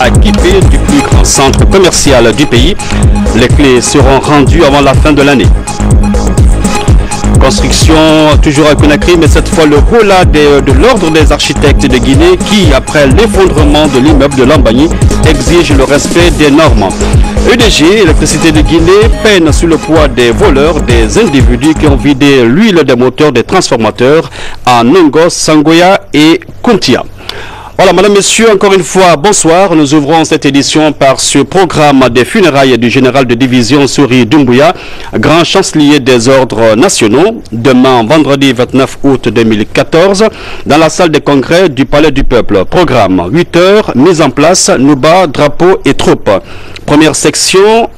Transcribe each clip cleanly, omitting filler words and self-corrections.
Équipé du plus grand centre commercial du pays. Les clés seront rendues avant la fin de l'année. Construction toujours à Conakry, mais cette fois le holà de l'ordre des architectes de Guinée qui, après l'effondrement de l'immeuble de Lambagny, exige le respect des normes. EDG, Électricité de Guinée, peine sous le poids des voleurs, des individus qui ont vidé l'huile des moteurs des transformateurs à Nongos, Sangoya et Kuntia. Voilà, madame, messieurs, encore une fois, bonsoir. Nous ouvrons cette édition par ce programme des funérailles du général de division Souris Doumbouya, grand chancelier des ordres nationaux, demain, vendredi 29 août 2014, dans la salle des congrès du Palais du Peuple. Programme, 8 heures, mise en place, Nouba, drapeau et troupes. Première section,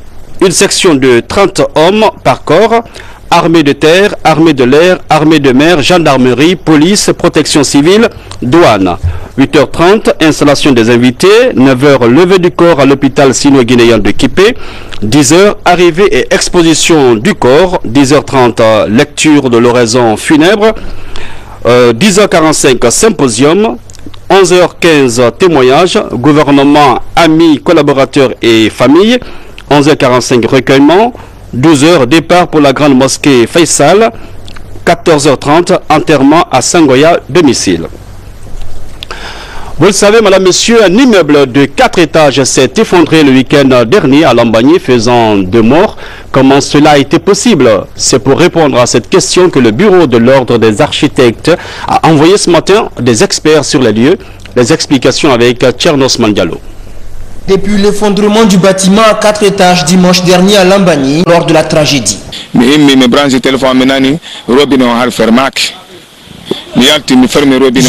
une section de 30 hommes par corps. Armée de terre, armée de l'air, armée de mer, gendarmerie, police, protection civile, douane. 8h30, installation des invités. 9h, levée du corps à l'hôpital sino-guinéen de Kipé. 10h, arrivée et exposition du corps. 10h30, lecture de l'oraison funèbre. 10h45, symposium. 11h15, témoignage. Gouvernement, amis, collaborateurs et familles. 11h45, recueillement. 12h, départ pour la grande mosquée Faisal. 14h30, enterrement à Sangoya, domicile. Vous le savez, madame, monsieur, un immeuble de 4 étages s'est effondré le week-end dernier à Lambagny, faisant 2 morts. Comment cela a été possible? C'est pour répondre à cette question que le bureau de l'ordre des architectes a envoyé ce matin des experts sur les lieux. Les explications avec Tchernos Mandialo. Depuis l'effondrement du bâtiment à 4 étages dimanche dernier à Lambagny, lors de la tragédie. Je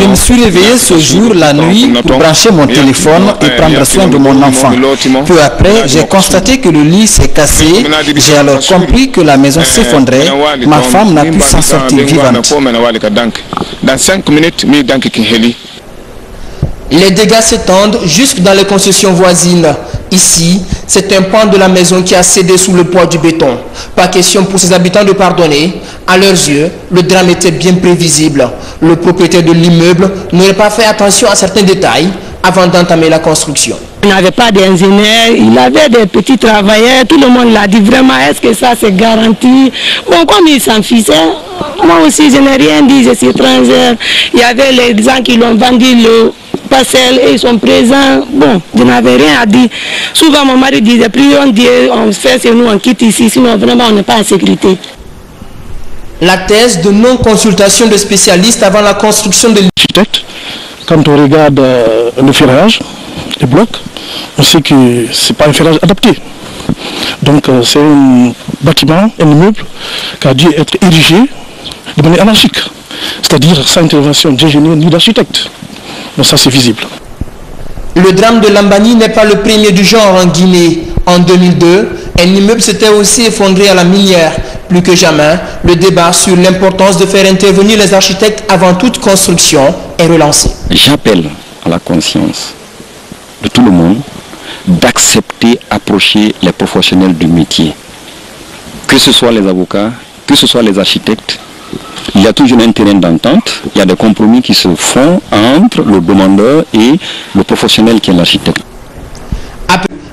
me suis réveillé ce jour la nuit pour brancher mon téléphone et prendre soin de mon enfant. Peu après, j'ai constaté que le lit s'est cassé. J'ai alors compris que la maison s'effondrait. Ma femme n'a pu s'en sortir vivante. Dans 5 minutes, les dégâts s'étendent jusque dans les concessions voisines. Ici, c'est un pan de la maison qui a cédé sous le poids du béton. Pas question pour ses habitants de pardonner. À leurs yeux, le drame était bien prévisible. Le propriétaire de l'immeuble n'aurait pas fait attention à certains détails avant d'entamer la construction. Il n'avait pas d'ingénieur, il avait des petits travailleurs. Tout le monde l'a dit vraiment, est-ce que ça c'est garanti? Bon, comme il s'en fichait, moi aussi je n'ai rien dit, je suis étrangère. Il y avait les gens qui l'ont vendu le parcelle et ils sont présents. Bon, je n'avais rien à dire. Souvent mon mari disait, prions Dieu, on fait c'est nous, on quitte ici, sinon vraiment on n'est pas en sécurité. La thèse de non-consultation de spécialistes avant la construction de l'architecte, quand on regarde le ferrage, les blocs, on sait que ce n'est pas un ferrage adapté. Donc c'est un bâtiment, un immeuble qui a dû être érigé de manière anarchique, c'est-à-dire sans intervention d'ingénieur ni d'architecte. Donc ça c'est visible. Le drame de Lambagny n'est pas le premier du genre en Guinée. En 2002, un immeuble s'était aussi effondré à la minière. Plus que jamais, le débat sur l'importance de faire intervenir les architectes avant toute construction est relancé. J'appelle à la conscience de tout le monde d'accepter, approcher les professionnels du métier. Que ce soit les avocats, que ce soit les architectes, il y a toujours un terrain d'entente, il y a des compromis qui se font entre le demandeur et le professionnel qui est l'architecte.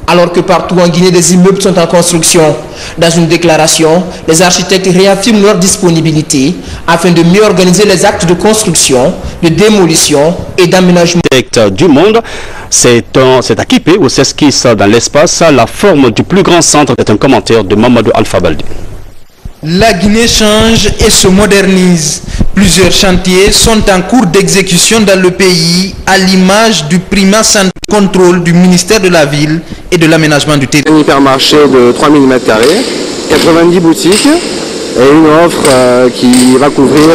Alors que partout en Guinée, des immeubles sont en construction. Dans une déclaration, les architectes réaffirment leur disponibilité afin de mieux organiser les actes de construction, de démolition et d'aménagement. Du monde, c'est à Kipé où s'esquisse dans l'espace la forme du plus grand centre. C'est un commentaire de Mamadou Alpha Baldé. La Guinée change et se modernise. Plusieurs chantiers sont en cours d'exécution dans le pays, à l'image du primat centre de contrôle du ministère de la Ville et de l'aménagement du territoire. Un hypermarché de 3000 m², 90 boutiques et une offre qui va couvrir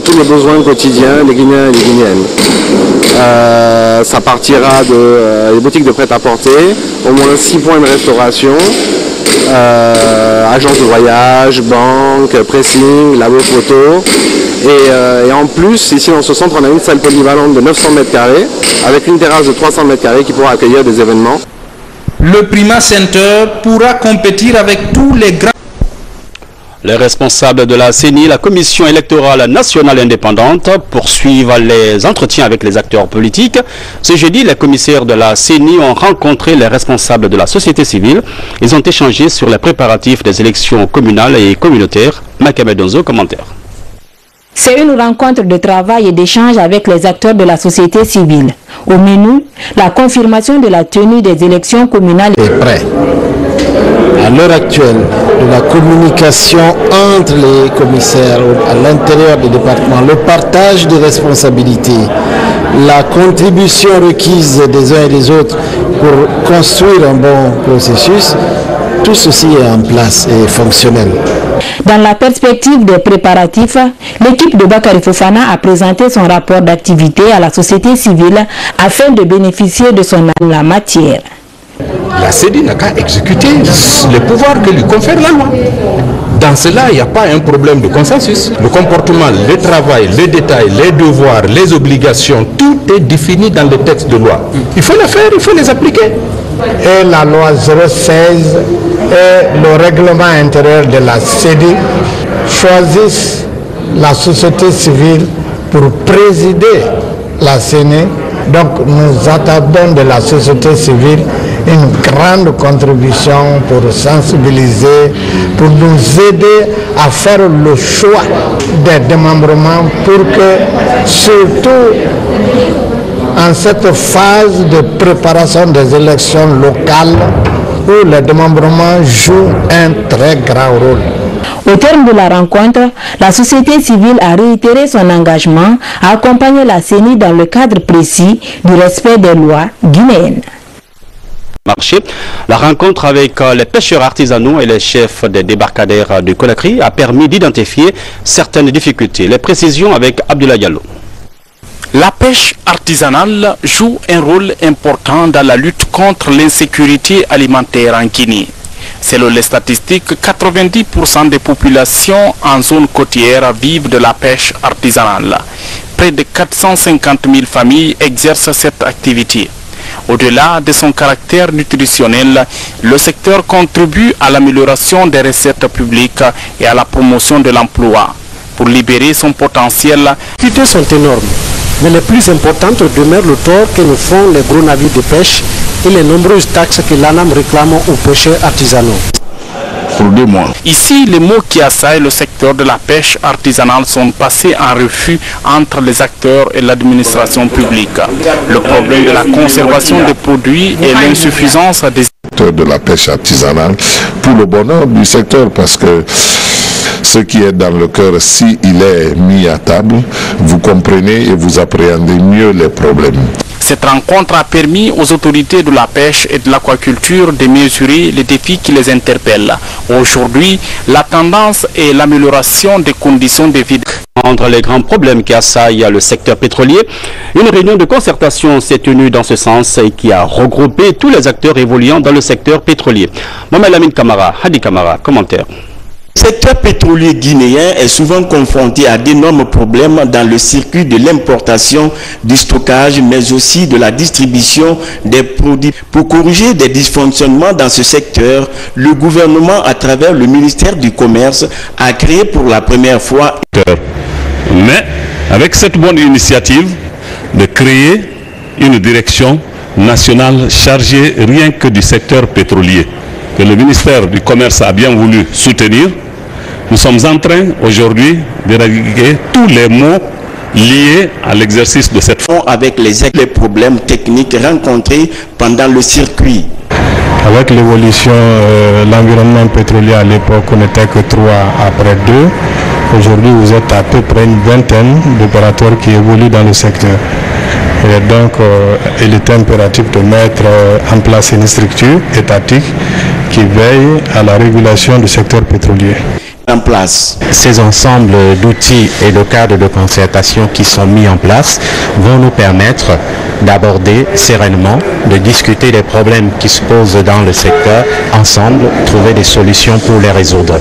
tous les besoins quotidiens des Guinéens et des Guinéennes. Ça partira des boutiques de prêt-à-porter, au moins 6 points de restauration, agence de voyage, banque, pressing, labo photo. Et en plus, ici dans ce centre, on a une salle polyvalente de 900 m² avec une terrasse de 300 m² qui pourra accueillir des événements. Le Prima Center pourra compétir avec tous les grands. Les responsables de la CENI, la Commission électorale nationale indépendante, poursuivent les entretiens avec les acteurs politiques. Ce jeudi, les commissaires de la CENI ont rencontré les responsables de la société civile. Ils ont échangé sur les préparatifs des élections communales et communautaires. Makame Donzo, commentaire. C'est une rencontre de travail et d'échange avec les acteurs de la société civile. Au menu, la confirmation de la tenue des élections communales est prêt. À l'heure actuelle, de la communication entre les commissaires à l'intérieur des départements, le partage des responsabilités, la contribution requise des uns et des autres pour construire un bon processus, tout ceci est en place et fonctionnel. Dans la perspective des préparatifs, l'équipe de Bakary Fofana a présenté son rapport d'activité à la société civile afin de bénéficier de son la matière. La CENI n'a qu'à exécuter les pouvoirs que lui confère la loi. Dans cela, il n'y a pas un problème de consensus. Le comportement, le travail, les détails, les devoirs, les obligations, tout est défini dans les textes de loi. Il faut les faire, il faut les appliquer. Et la loi 016 et le règlement intérieur de la CENI choisissent la société civile pour présider la CENI. Donc nous attendons de la société civile une grande contribution pour sensibiliser, pour nous aider à faire le choix des démembrements pour que, surtout en cette phase de préparation des élections locales, où le démembrement joue un très grand rôle. Au terme de la rencontre, la société civile a réitéré son engagement à accompagner la CENI dans le cadre précis du respect des lois guinéennes. Marché. La rencontre avec les pêcheurs artisanaux et les chefs des débarcadères du Conakry a permis d'identifier certaines difficultés. Les précisions avec Abdoulaye Diallo. La pêche artisanale joue un rôle important dans la lutte contre l'insécurité alimentaire en Guinée. Selon les statistiques, 90% des populations en zone côtière vivent de la pêche artisanale. Près de 450 000 familles exercent cette activité. Au-delà de son caractère nutritionnel, le secteur contribue à l'amélioration des recettes publiques et à la promotion de l'emploi. Pour libérer son potentiel, les activités sont énormes, mais les plus importantes demeurent le tort que nous font les gros navires de pêche et les nombreuses taxes que l'ANAM réclame aux pêcheurs artisanaux. Pour 2 mois. Ici, les maux qui assaillent le secteur de la pêche artisanale sont passés en refus entre les acteurs et l'administration publique. Le problème de la conservation des produits et l'insuffisance des secteurs de la pêche artisanale pour le bonheur du secteur, parce que ce qui est dans le cœur, si il est mis à table, vous comprenez et vous appréhendez mieux les problèmes. Cette rencontre a permis aux autorités de la pêche et de l'aquaculture de mesurer les défis qui les interpellent. Aujourd'hui, la tendance est l'amélioration des conditions de vie. Entre les grands problèmes qui assaillent le secteur pétrolier, une réunion de concertation s'est tenue dans ce sens et qui a regroupé tous les acteurs évoluant dans le secteur pétrolier. Mohamed Lamine Kamara, Hadi Kamara, commentaire. Le secteur pétrolier guinéen est souvent confronté à d'énormes problèmes dans le circuit de l'importation, du stockage, mais aussi de la distribution des produits. Pour corriger des dysfonctionnements dans ce secteur, le gouvernement, à travers le ministère du Commerce, a créé pour la première fois... Mais avec cette bonne initiative de créer une direction nationale chargée rien que du secteur pétrolier, que le ministère du Commerce a bien voulu soutenir, nous sommes en train aujourd'hui d'éradiquer tous les maux liés à l'exercice de cette fonction. Avec les problèmes techniques rencontrés pendant le circuit. Avec l'évolution, l'environnement pétrolier à l'époque, on n'était que 3 après 2. Aujourd'hui, vous êtes à peu près une vingtaine d'opérateurs qui évoluent dans le secteur. Et donc, il est impératif de mettre en place une structure étatique qui veille à la régulation du secteur pétrolier. En place. Ces ensembles d'outils et de cadres de concertation qui sont mis en place vont nous permettre d'aborder sereinement, de discuter des problèmes qui se posent dans le secteur, ensemble, trouver des solutions pour les résoudre.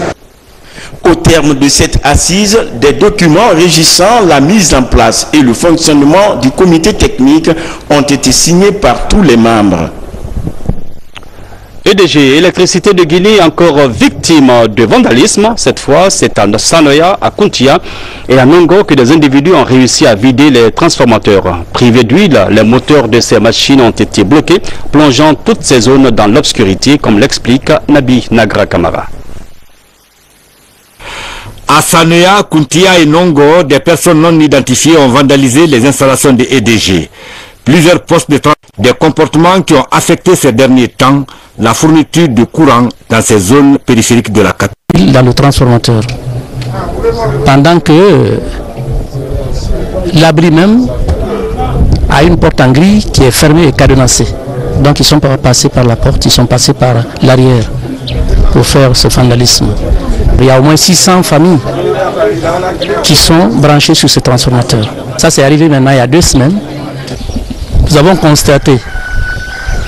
Au terme de cette assise, des documents régissant la mise en place et le fonctionnement du comité technique ont été signés par tous les membres. EDG, Électricité de Guinée, encore victime de vandalisme. Cette fois, c'est à Sanoya, à Kuntia et à Nongo que des individus ont réussi à vider les transformateurs. Privés d'huile, les moteurs de ces machines ont été bloqués, plongeant toutes ces zones dans l'obscurité, comme l'explique Nabi Nagra Kamara. À Sanoya, Kuntia et Nongo, des personnes non identifiées ont vandalisé les installations de EDG. Plusieurs postes de transport, des comportements qui ont affecté ces derniers temps la fourniture de courant dans ces zones périphériques de la capitale. Dans le transformateur, pendant que l'abri même a une porte en grille qui est fermée et cadenassée. Donc ils sont pas passés par la porte, ils sont passés par l'arrière pour faire ce vandalisme. Il y a au moins 600 familles qui sont branchées sur ce transformateur. Ça c'est arrivé maintenant il y a 2 semaines. Nous avons constaté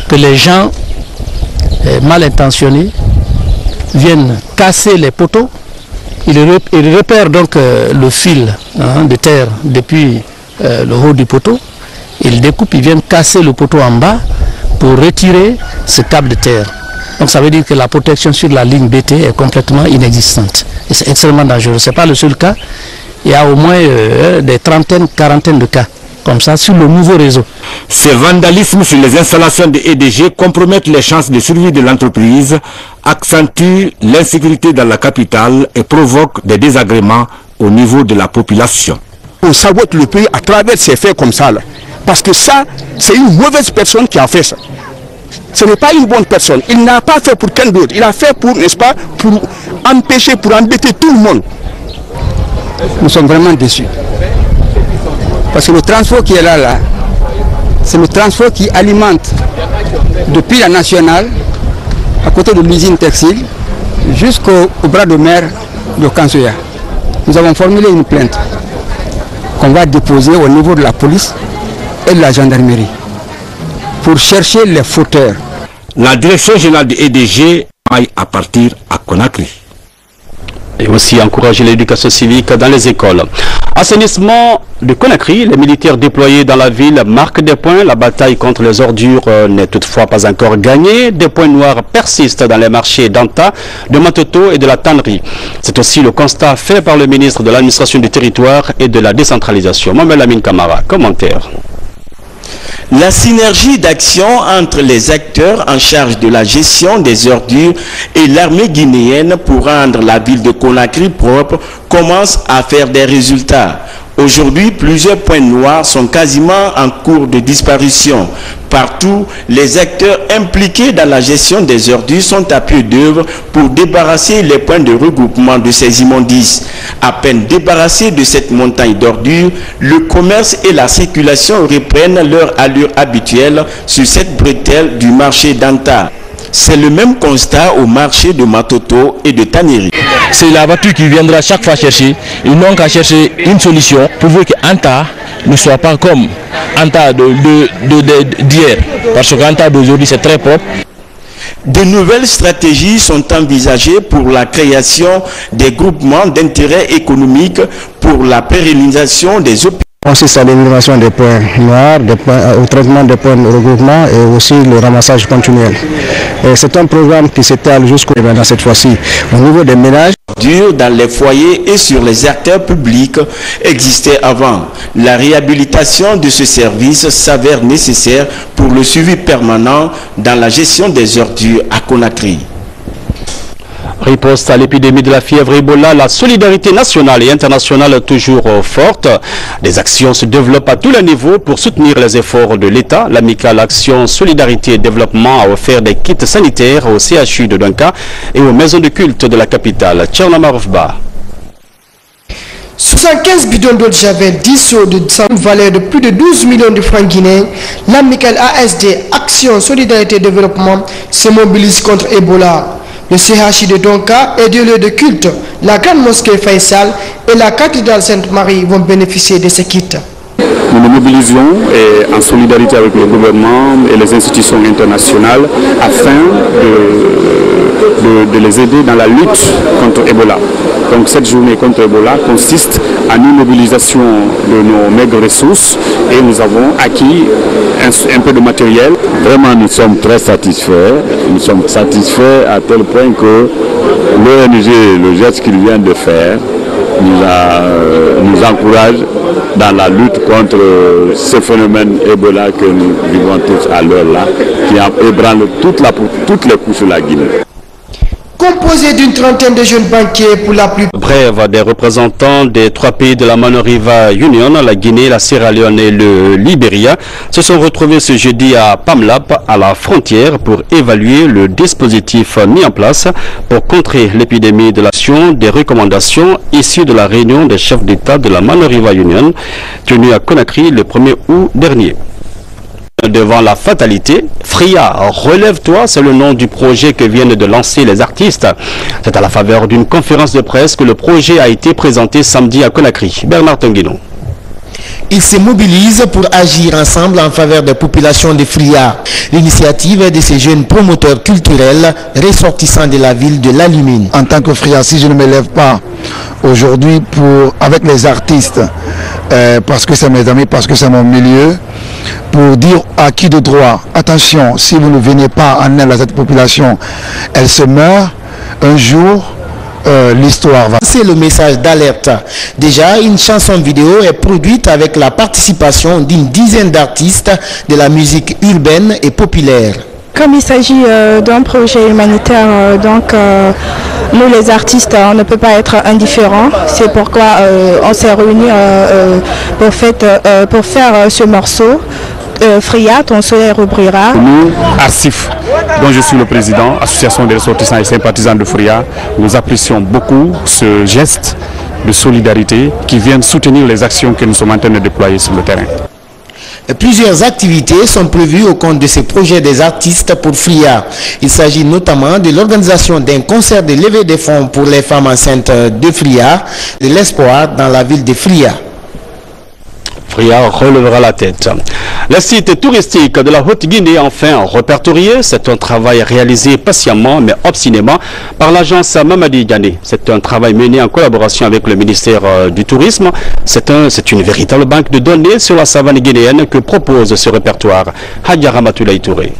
que les gens mal intentionnés viennent casser les poteaux. Ils repèrent donc le fil de terre depuis le haut du poteau. Ils découpent, ils viennent casser le poteau en bas pour retirer ce câble de terre. Donc ça veut dire que la protection sur la ligne BT est complètement inexistante. Et c'est extrêmement dangereux. Ce n'est pas le seul cas. Il y a au moins des trentaines, quarantaines de cas comme ça sur le nouveau réseau. Ces vandalismes sur les installations de EDG compromettent les chances de survie de l'entreprise, accentuent l'insécurité dans la capitale et provoquent des désagréments au niveau de la population. On sabote le pays à travers ces faits comme ça, là. Parce que ça, c'est une mauvaise personne qui a fait ça. Ce n'est pas une bonne personne. Il n'a pas fait pour quelqu'un d'autre. Il a fait pour, n'est-ce pas, pour empêcher, pour embêter tout le monde. Nous sommes vraiment déçus. Parce que le transport qui est là, c'est le transport qui alimente depuis la nationale, à côté de l'usine textile, jusqu'au bras de mer de Kansoya. Nous avons formulé une plainte qu'on va déposer au niveau de la police et de la gendarmerie pour chercher les fauteurs. La direction générale de EDG aille à partir à Conakry. Et aussi encourager l'éducation civique dans les écoles. Assainissement de Conakry, les militaires déployés dans la ville marquent des points. La bataille contre les ordures n'est toutefois pas encore gagnée. Des points noirs persistent dans les marchés d'Anta, de Matoto et de la tannerie. C'est aussi le constat fait par le ministre de l'administration du territoire et de la décentralisation. Mohamed Lamine Kamara, commentaire. La synergie d'action entre les acteurs en charge de la gestion des ordures et l'armée guinéenne pour rendre la ville de Conakry propre commence à faire des résultats. Aujourd'hui, plusieurs points noirs sont quasiment en cours de disparition. Partout, les acteurs impliqués dans la gestion des ordures sont à pied d'œuvre pour débarrasser les points de regroupement de ces immondices. À peine débarrassés de cette montagne d'ordures, le commerce et la circulation reprennent leur allure habituelle sur cette bretelle du marché d'Anta. C'est le même constat au marché de Matoto et de Tannerie. C'est la voiture qui viendra chaque fois chercher. Ils n'ont qu'à chercher une solution pour que Anta ne soit pas comme Anta d'hier. Parce qu'Anta d'aujourd'hui c'est très propre. De nouvelles stratégies sont envisagées pour la création des groupements d'intérêt économique pour la pérennisation des opérations. consiste à l'élimination des points noirs, au traitement des points de regroupement et aussi le ramassage continuel. C'est un programme qui s'étale jusqu'au dans cette fois-ci au niveau des ménages. Dans les foyers et sur les acteurs publics existait avant. La réhabilitation de ce service s'avère nécessaire pour le suivi permanent dans la gestion des ordures à Conakry. Riposte à l'épidémie de la fièvre Ebola, la solidarité nationale et internationale toujours forte. Des actions se développent à tous les niveaux pour soutenir les efforts de l'État. L'amicale Action Solidarité et Développement a offert des kits sanitaires au CHU de Dunka et aux maisons de culte de la capitale. Tchernamarofba. 75 bidons d'eau de javel, 10 seaux de valeur de plus de 12 millions de francs guinéens, l'amicale ASD Action Solidarité et Développement se mobilise contre Ebola. Le CHU de Donka et deux lieux de culte, la grande mosquée Faisal et la cathédrale Sainte-Marie vont bénéficier de ces kits. Nous nous mobilisons en solidarité avec le gouvernement et les institutions internationales afin de les aider dans la lutte contre Ebola. Donc cette journée contre Ebola consiste en une mobilisation de nos maigres ressources et nous avons acquis un peu de matériel. Vraiment, nous sommes très satisfaits. Nous sommes satisfaits à tel point que l'ONG, le geste qu'il vient de faire, nous encourage dans la lutte contre ce phénomène Ebola que nous vivons tous à l'heure là, qui ébranle toutes les couches de la Guinée. Composé d'une trentaine de jeunes banquiers pour la plus... Bref, des représentants des 3 pays de la Manoriva Union, la Guinée, la Sierra Leone et le Libéria, se sont retrouvés ce jeudi à Pamlap, à la frontière, pour évaluer le dispositif mis en place pour contrer l'épidémie de l'action des recommandations issues de la réunion des chefs d'État de la Manoriva Union, tenue à Conakry le 1er août dernier. Devant la fatalité, Fria, relève-toi, c'est le nom du projet que viennent de lancer les artistes. C'est à la faveur d'une conférence de presse que le projet a été présenté samedi à Conakry. Bernard Tanguino. Ils se mobilisent pour agir ensemble en faveur des populations de Fria. L'initiative est de ces jeunes promoteurs culturels ressortissants de la ville de La Lumine. En tant que Fria, si je ne me lève pas aujourd'hui avec les artistes, parce que c'est mes amis, parce que c'est mon milieu, pour dire à qui de droit, attention, si vous ne venez pas en aide à cette population, elle se meurt, un jour, l'histoire va. C'est le message d'alerte. Déjà, une chanson vidéo est produite avec la participation d'une dizaine d'artistes de la musique urbaine et populaire. Comme il s'agit d'un projet humanitaire, nous les artistes, on ne peut pas être indifférents. C'est pourquoi on s'est réunis pour faire ce morceau. Fria, ton soleil rouvrira. Nous, ARCIF, dont je suis le président, Association des ressortissants et sympathisants de Fria, nous apprécions beaucoup ce geste de solidarité qui vient soutenir les actions que nous sommes en train de déployer sur le terrain. Plusieurs activités sont prévues au compte de ces projets des artistes pour Fria. Il s'agit notamment de l'organisation d'un concert de levée des fonds pour les femmes enceintes de Fria, de l'espoir dans la ville de Fria. Fria relèvera la tête. Les sites touristiques de la Haute-Guinée enfin répertoriés. C'est un travail réalisé patiemment mais obstinément par l'agence Mamadi Diané. C'est un travail mené en collaboration avec le ministère du Tourisme. C'est une véritable banque de données sur la savane guinéenne que propose ce répertoire. Hadja Ramatoulaye Touré.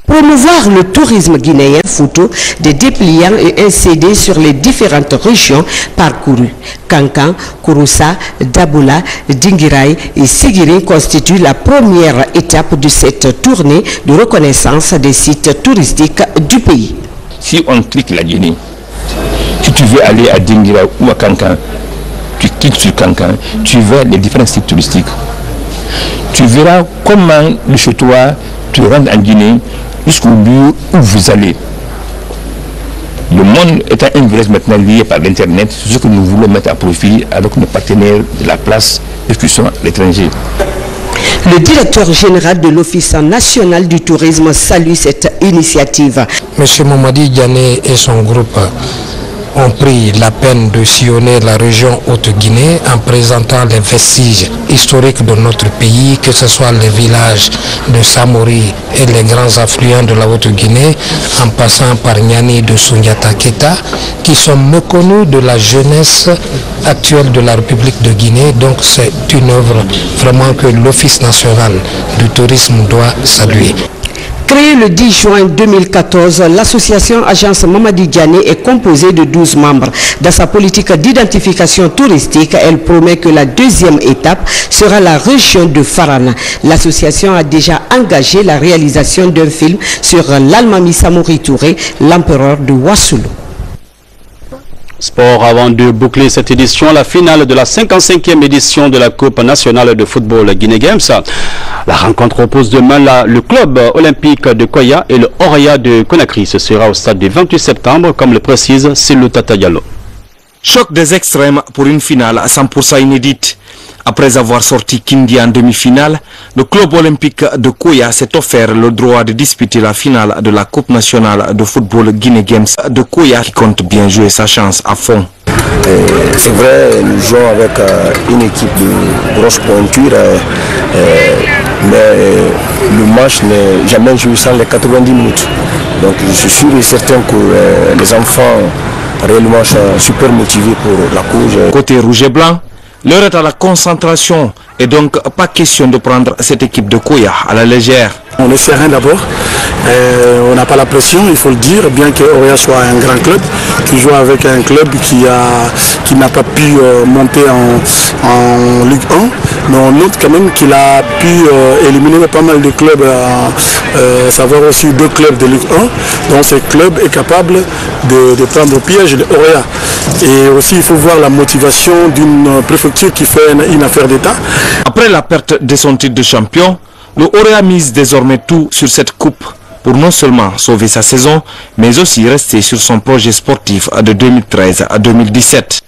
Promouvoir le tourisme guinéen, photo des dépliants et un CD sur les différentes régions parcourues. Kankan, Kouroussa, Daboula, Dinguiraï et Sigiri constituent la première étape de cette tournée de reconnaissance des sites touristiques du pays. Si on clique la Guinée, si tu veux aller à Dinguiraï ou à Kankan, tu cliques sur Kankan, tu verras les différents sites touristiques. Tu verras comment de chez toi tu rentres en Guinée jusqu'au but où vous allez. Le monde étant un village maintenant lié par l'internet, c'est ce que nous voulons mettre à profit avec nos partenaires de la place et qui sont à l'étranger. Le directeur général de l'Office national du tourisme salue cette initiative. M. Mamadi Diané et son groupe ont pris la peine de sillonner la région Haute-Guinée en présentant les vestiges historiques de notre pays, que ce soit les villages de Samori et les grands affluents de la Haute-Guinée, en passant par Niani de Sundiata Keita, qui sont méconnus de la jeunesse actuelle de la République de Guinée. Donc c'est une œuvre vraiment que l'Office national du tourisme doit saluer. Créée le 10 juin 2014, l'association Agence Mamadi Diané est composée de 12 membres. Dans sa politique d'identification touristique, elle promet que la deuxième étape sera la région de Farana. L'association a déjà engagé la réalisation d'un film sur l'Almami Samori Touré, l'empereur de Wassoulou. Sport, avant de boucler cette édition, la finale de la 55e édition de la Coupe nationale de football Guinée Games. La rencontre oppose demain le club olympique de Koya et le Oria de Conakry. Ce sera au stade du 28 septembre, comme le précise Silou Tata Diallo. Choc des extrêmes pour une finale à 100% inédite. Après avoir sorti Kindi en demi-finale, le club olympique de Koya s'est offert le droit de disputer la finale de la Coupe nationale de football Guinée Games de Koya, qui compte bien jouer sa chance à fond. C'est vrai, nous jouons avec une équipe de grosse pointure, mais le match n'est jamais joué sans les 90 minutes. Donc je suis sûr et certain que les enfants réellement super motivés pour la cause. Côté rouge et blanc, l'heure est à la concentration et donc pas question de prendre cette équipe de Koya à la légère. On est serein d'abord, on n'a pas la pression, il faut le dire, bien que Oya soit un grand club, qui joue avec un club qui n'a pas pu monter en Ligue 1, mais on note quand même qu'il a pu éliminer pas mal de clubs, savoir aussi 2 clubs de Ligue 1, donc ce club est capable de prendre au piège de Oya. Et aussi il faut voir la motivation d'une préfecture qui fait une affaire d'État. Après la perte de son titre de champion, le Orea mise désormais tout sur cette coupe pour non seulement sauver sa saison, mais aussi rester sur son projet sportif de 2013 à 2017.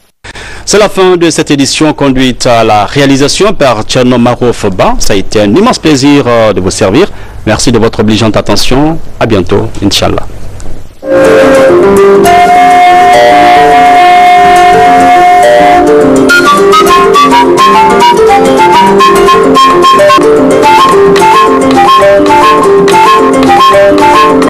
C'est la fin de cette édition conduite à la réalisation par Tcherno Marouf Ba. Ça a été un immense plaisir de vous servir. Merci de votre obligeante attention. À bientôt, Inch'Allah.